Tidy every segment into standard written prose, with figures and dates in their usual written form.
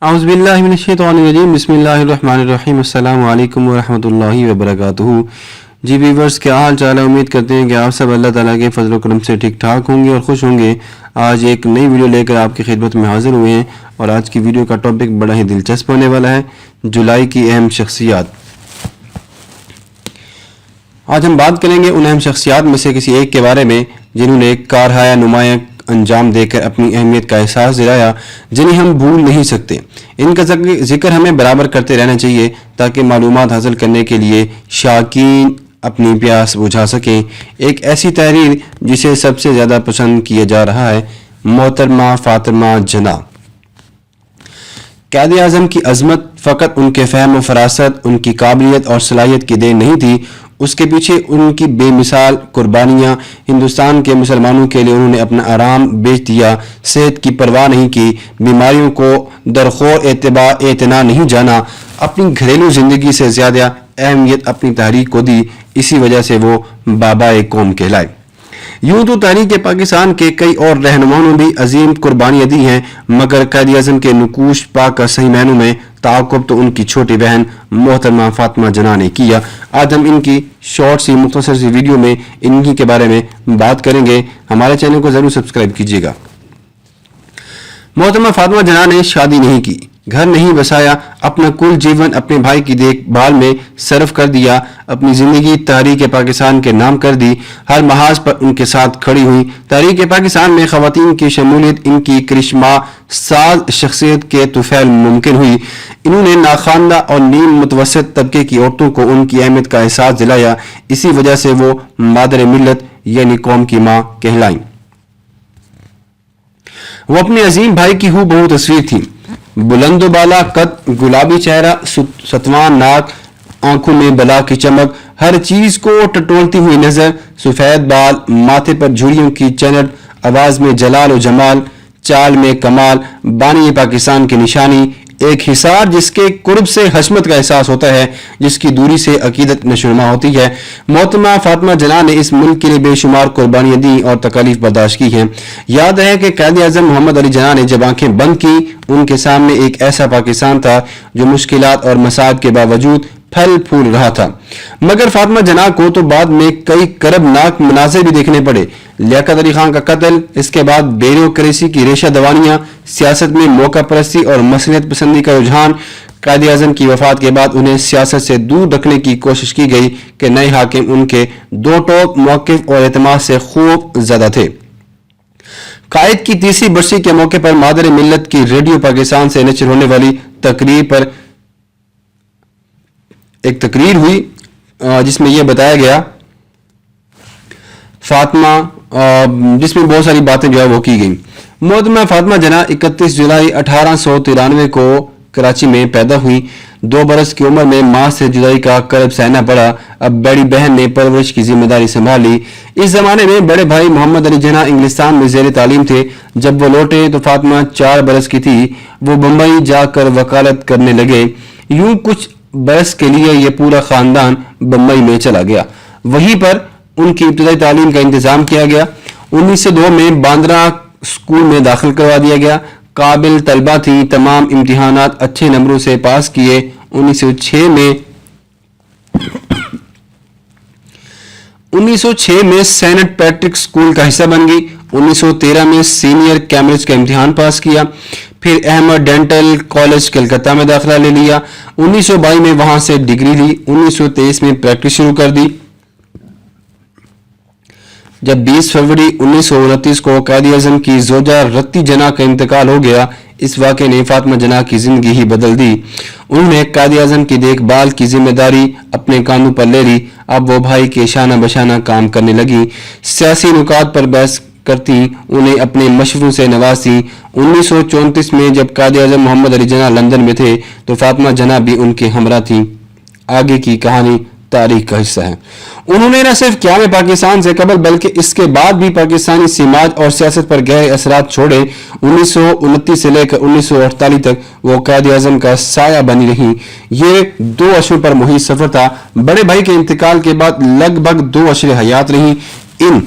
औज़ुबिल्लाहि मिनश्शैतानिर्रजीम बिस्मिल्लाहिर्रहमानिर्रहीम अस्सलामु अलैकुम वरहमतुल्लाहि वबरकातुहू। जी व्यूअर्स, क्या हाल चाल है? उम्मीद करते हैं कि आप सब अल्लाह ताला के फजल व करम से ठीक ठाक होंगे और खुश होंगे। आज एक नई वीडियो लेकर आपकी खिदमत में हाजिर हुए हैं और आज की वीडियो का टॉपिक बड़ा ही दिलचस्प होने वाला है, जुलाई की अहम शख्सियात। आज हम बात करेंगे उन अहम शख्सियात में से किसी एक के बारे में जिन्होंने कारहाया नुमाया अंजाम देकर अपनी अहमियत का एहसास दिलाया, जिन्हें हम भूल नहीं सकते। इनका जिक्र हमें बराबर करते रहना चाहिए ताकि मालूमात हासिल करने के लिए शाकीन अपनी प्यास बुझा सकें। एक ऐसी तहरीर जिसे सबसे ज़्यादा पसंद किया जा रहा है, मोहतरमा फातिमा जना। क़ायद आज़म की अज़मत फ़कत उनके फ़हम व फ़रासत, उनकी काबिलियत और सलाहियत की देन नहीं थी, उसके पीछे उनकी बेमिसाल कुर्बानियाँ। हिंदुस्तान के मुसलमानों के लिए उन्होंने अपना आराम बेच दिया, सेहत की परवाह नहीं की, बीमारियों को दरखोर एतना नहीं जाना, अपनी घरेलू ज़िंदगी से ज़्यादा अहमियत अपनी तहरीक को दी। इसी वजह से वो बाबा कौम कहलाए। यूँ तो तहरीक पाकिस्तान के कई और रहनुमाओं ने भी अजीम कुर्बानियाँ दी हैं, मगर क़ायद आज़म के नकूश पा का सही मायनों में ताक़ुब तो उनकी छोटी बहन मोहतरमा फातिमा जना ने किया। आज हम इनकी शॉर्ट सी मुख्तसर सी वीडियो में इन्हीं के बारे में बात करेंगे। हमारे चैनल को ज़रूर सब्सक्राइब कीजिएगा। मोहतरमा फातिमा जना ने शादी नहीं की, घर नहीं बसाया, अपना कुल जीवन अपने भाई की देखभाल में सर्फ कर दिया, अपनी ज़िंदगी तहरीक पाकिस्तान के नाम कर दी, हर महाज पर उनके साथ खड़ी हुई। तहरीक पाकिस्तान में ख़वातीन की शमूलियत इनकी करिश्मा साज शख्सियत के तुफैल मुमकिन हुई। इन्होंने नाखानदा और नीम मुतवसत तबके की औरतों को उनकी अहमियत का एहसास दिलाया। इसी वजह से वो मादर मिल्लत यानी कौम की माँ कहलाईं। वो अपने अजीम भाई की हूबहू तस्वीर थी। बुलंदो बाला कद, गुलाबी चेहरा, सतवान नाक, आंखों में बला की चमक, हर चीज को टटोलती हुई नजर, सफेद बाल, माथे पर झुर्रियों की चनट, आवाज में जलाल और जमाल, चाल में कमाल, बानी पाकिस्तान की निशानी, एक हिसार जिसके कुर्ब से हशमत का एहसास होता है, जिसकी दूरी से अकीदत नशुरमा होती है। मोहतरमा फातिमा जना ने इस मुल्क के लिए बेशुमार कुर्बानियाँ दी और तकलीफ बर्दाश्त की हैं। याद है कि क़ायद आज़म मोहम्मद अली जना ने जब आंखें बंद की, उनके सामने एक ऐसा पाकिस्तान था जो मुश्किलात और मसाइब के बावजूद फल फूल रहा था। मगर फातिमा जना को तो बाद में कई करबनाक मनाज़िर भी देखने पड़े। लियाकत अली खान का कत्ल, इसके बाद ब्यूरोक्रेसी की रेशा दवानियाँ, सियासत में मौका परस्ती और मसलियत पसंदी का रुझान। क़ायद आज़म की वफात के बाद उन्हें सियासत से दूर रखने की कोशिश की गई कि नए हाकिम उनके दो टोक मौक़िफ़ और एतमाद से खूब ज़्यादा थे। कायद की तीसरी बरसी के मौके पर मादर मिल्लत की रेडियो पाकिस्तान से नशर होने वाली तकरीर पर एक तकरीर हुई जिसमें यह बताया गया जिसमें बहुत सारी बातें जो है वो की गई। मोहतरमा फातिमा जना 31 जुलाई 1893 को कराची में पैदा हुई। 2 बरस की उम्र में माँ से जुदाई का कर्ब सहना पड़ा। अब बड़ी बहन ने परवरिश की जिम्मेदारी संभाल ली। इस जमाने में बड़े भाई मोहम्मद अली जना इंग्लिस्तान में ज़ेर तालीम थे। जब वो लौटे तो फातिमा 4 बरस की थी। वो बम्बई जाकर वकालत करने लगे। यूं कुछ बरस के लिए यह पूरा ख़ानदान बम्बई में चला गया। वहीं पर उनकी इब्तदाई तालीम का इंतज़ाम किया गया। 1902 में बांद्रा स्कूल में दाखिल करवा दिया गया। काबिल तलबा थी, तमाम इम्तिहानात अच्छे नंबरों से पास किए। 1906 में सेंट पैट्रिक स्कूल का हिस्सा बन गई। 1913 में सीनियर कैम्ब्रिज का इम्तिहान पास किया। फिर अहमद डेंटल कॉलेज कलकत्ता में दाखिला ले लिया। 1922 में वहां से डिग्री ली। 1923 में प्रैक्टिस शुरू कर दी। जब 20 फरवरी 1929 को क़ायद आज़म की ज़ोजा रत्ती जना का इंतकाल हो गया, इस वाक़े ने फातिमा जना की ज़िंदगी ही बदल दी। उन्होंने क़ायद आज़म की देखभाल की जिम्मेदारी अपने कांधों पर ले ली। अब वो भाई के शाना बशाना काम करने लगी। सियासी नुकात पर बहस करती, उन्हें अपने मशवरों से नवाजती। 1934 में जब क़ायद आज़म मोहम्मद अली जना लंदन में थे तो फातिमा जना भी उनके हमरा थी। आगे की कहानी तारीख का हिस्सा है। उन्होंने न सिर्फ क़याम पाकिस्तान से कबल बल्कि इसके बाद भी पाकिस्तानी समाज और सियासत पर गहरे असरात छोड़े। 1929 से लेकर 1948 तक वो क़ायद आज़म का साया बनी रही। ये 2 अशरों पर मुहित सफ़र था। बड़े भाई के इंतकाल के बाद लगभग 2 अशरे हयात रही। इन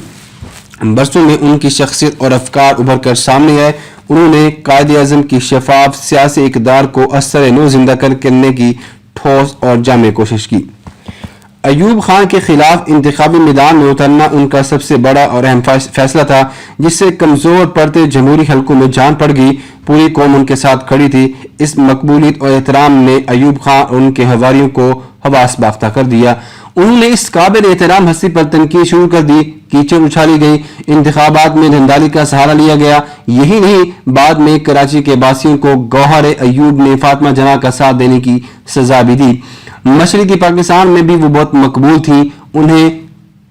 बरसों में उनकी शख्सियत और अफकार उभर कर सामने आए। انہوں نے قائد اعظم کی شفاف سیاسی اقدار کو اثر نو زندہ کرنے کی ٹھوس اور جامع کوشش کی۔ ایوب خان کے خلاف انتخابی میدان میں اترنا ان کا سب سے بڑا اور اہم فیصلہ تھا، جس سے کمزور پڑتے جمہوری حلقوں میں جان پڑ گئی۔ پوری قوم ان کے ساتھ کھڑی تھی۔ اس مقبولیت اور احترام نے ایوب خان اور ان کے حواریوں کو حواس باختہ کر دیا۔ انہوں نے اس قابل احترام ہستی پر تنقید شروع کر دی، کیچڑ اچھالی گئی، انتخابات میں دھندلی کا سہارا لیا گیا۔ یہی نہیں، بعد میں کراچی کے باسیوں کو گوہر ایوب نے فاطمہ جناح کا ساتھ دینے کی سزا بھی دی۔ مشرقی پاکستان میں بھی وہ بہت مقبول تھی، انہیں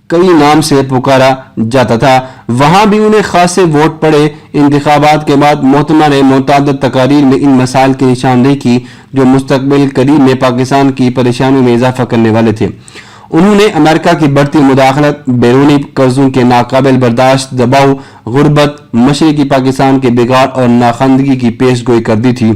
کئی نام سے پکارا جاتا تھا، وہاں بھی انہیں خاصے ووٹ پڑے۔ انتخابات کے بعد محتمہ نے متعدد تقاریر میں ان مسائل کی نشاندہی کی جو مستقبل قریب میں پاکستان کی پریشانیوں میں اضافہ کرنے والے تھے۔ انہوں نے امریکہ کی بڑھتی مداخلت، بیرونی قرضوں کے ناقابل برداشت دباؤ، غربت، مشرقی پاکستان کے بگاڑ اور ناخواندگی کی پیش گوئی کر دی تھی۔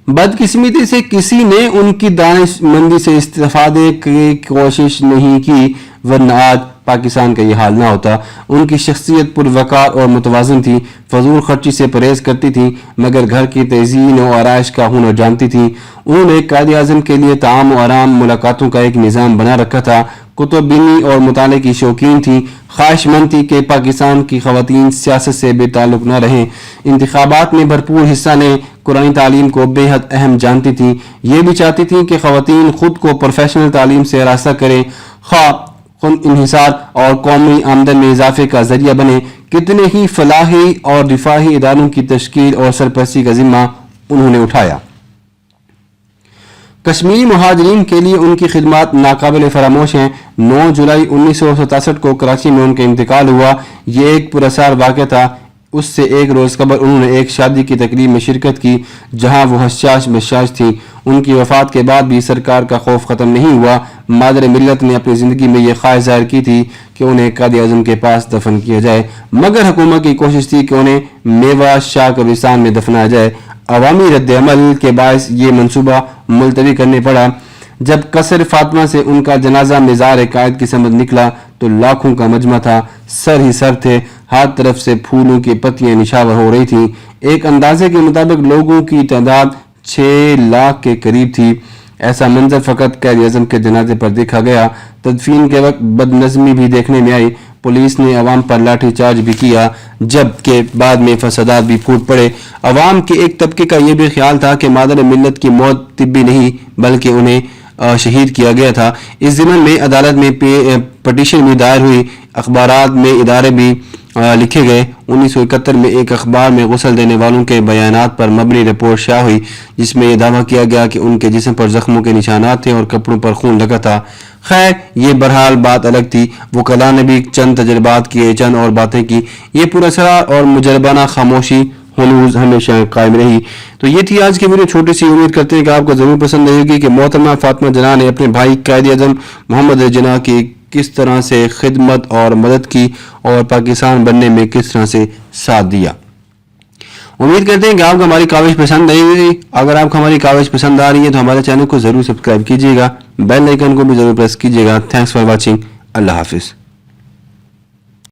بدقسمتی سے کسی نے ان کی دانش مندی سے استفادے کی کوشش نہیں کی، ورنہ آج پاکستان کا یہ حال نہ ہوتا۔ ان کی شخصیت پروقار اور متوازن تھی، فضول خرچی سے پرہیز کرتی تھی، مگر گھر کی تزئین و آرائش کا ہنر جانتی تھی۔ انہوں نے قائد اعظم کے لیے طعام و آرام ملاقاتوں کا ایک نظام بنا رکھا تھا۔ کتب بینی اور مطالعے کی شوقین تھی، خواہش مند تھی کہ پاکستان کی خواتین سیاست سے بے تعلق نہ رہیں، انتخابات میں بھرپور حصہ لیں، قرآنی تعلیم کو بے حد اہم جانتی تھیں۔ یہ بھی چاہتی تھیں کہ خواتین خود کو پروفیشنل تعلیم سے آراستہ کریں، خواہ انحصار اور قومی آمدن میں اضافے کا ذریعہ بنے۔ کتنے ہی فلاحی اور دفاعی اداروں کی تشکیل اور سرپرستی کا ذمہ انہوں نے اٹھایا۔ کشمیری مہاجرین کے لیے ان کی خدمات ناقابل فراموش ہیں۔ 9 جولائی 1967 کو کراچی میں ان کا انتقال ہوا۔ یہ ایک پراثر واقعہ تھا۔ اس سے ایک روز قبل انہوں نے ایک شادی کی تقریب میں شرکت کی جہاں وہ حشاش بشاش تھی۔ ان کی وفات کے بعد بھی سرکار کا خوف ختم نہیں ہوا۔ مادر ملت نے اپنی زندگی میں یہ خواہش ظاہر کی تھی کہ انہیں قائد اعظم کے پاس دفن کیا جائے، مگر حکومت کی کوشش تھی کہ انہیں میوہ شاہ قبرستان میں دفنایا جائے۔ عوامی رد عمل کے باعث یہ منصوبہ ملتوی کرنے پڑا۔ جب قصر فاطمہ سے ان کا جنازہ مزار قائد کی سمت نکلا تو لاکھوں کا مجمع تھا، سر ہی سر تھے، ہر طرف سے پھولوں کی پتیاں نشاور ہو رہی تھیں۔ ایک اندازے کے مطابق لوگوں کی تعداد 6 لاکھ کے قریب تھی۔ ایسا منظر فقط قائد اعظم کے جنازے پر دیکھا گیا۔ تدفین کے وقت بد نظمی بھی دیکھنے میں آئی، پولیس نے عوام پر لاٹھی چارج بھی کیا، جبکہ بعد میں فسادات بھی پھوٹ پڑے۔ عوام کے ایک طبقے کا یہ بھی خیال تھا کہ مادر ملت کی موت طبی نہیں بلکہ انہیں شہید کیا گیا تھا۔ اس ضمن میں عدالت میں پٹیشن بھی دائر ہوئی، اخبارات میں ادارے بھی لکھے گئے۔ 1971 میں ایک اخبار میں غسل دینے والوں کے بیانات پر مبنی رپورٹ شائع ہوئی جس میں یہ دعویٰ کیا گیا کہ ان کے جسم پر زخموں کے نشانات تھے اور کپڑوں پر خون لگا تھا۔ خیر، یہ بہرحال بات الگ تھی۔ وکلاء نے بھی چند تجربات کیے، چند اور باتیں کی۔ یہ پراسرار اور مجربانہ خاموشی ہنوز ہمیشہ قائم رہی۔ تو یہ تھی آج کی ویڈیو، چھوٹی سی، امید کرتے ہیں کہ آپ کو ضرور پسند آئے گی کہ محترمہ فاطمہ جناح نے اپنے بھائی قائد اعظم محمد علی جناح کی کس طرح سے خدمت اور مدد کی اور پاکستان بننے میں کس طرح سے ساتھ دیا۔ امید کرتے ہیں کہ آپ کو ہماری کاوش پسند آئی ہوگی۔ اگر آپ کو ہماری کاوش پسند آ رہی ہے تو ہمارے چینل کو ضرور سبسکرائب کیجیے گا، بیل آئیکن کو بھی ضرور پریس کیجیے گا۔ Thanks for watching. اللہ حافظ۔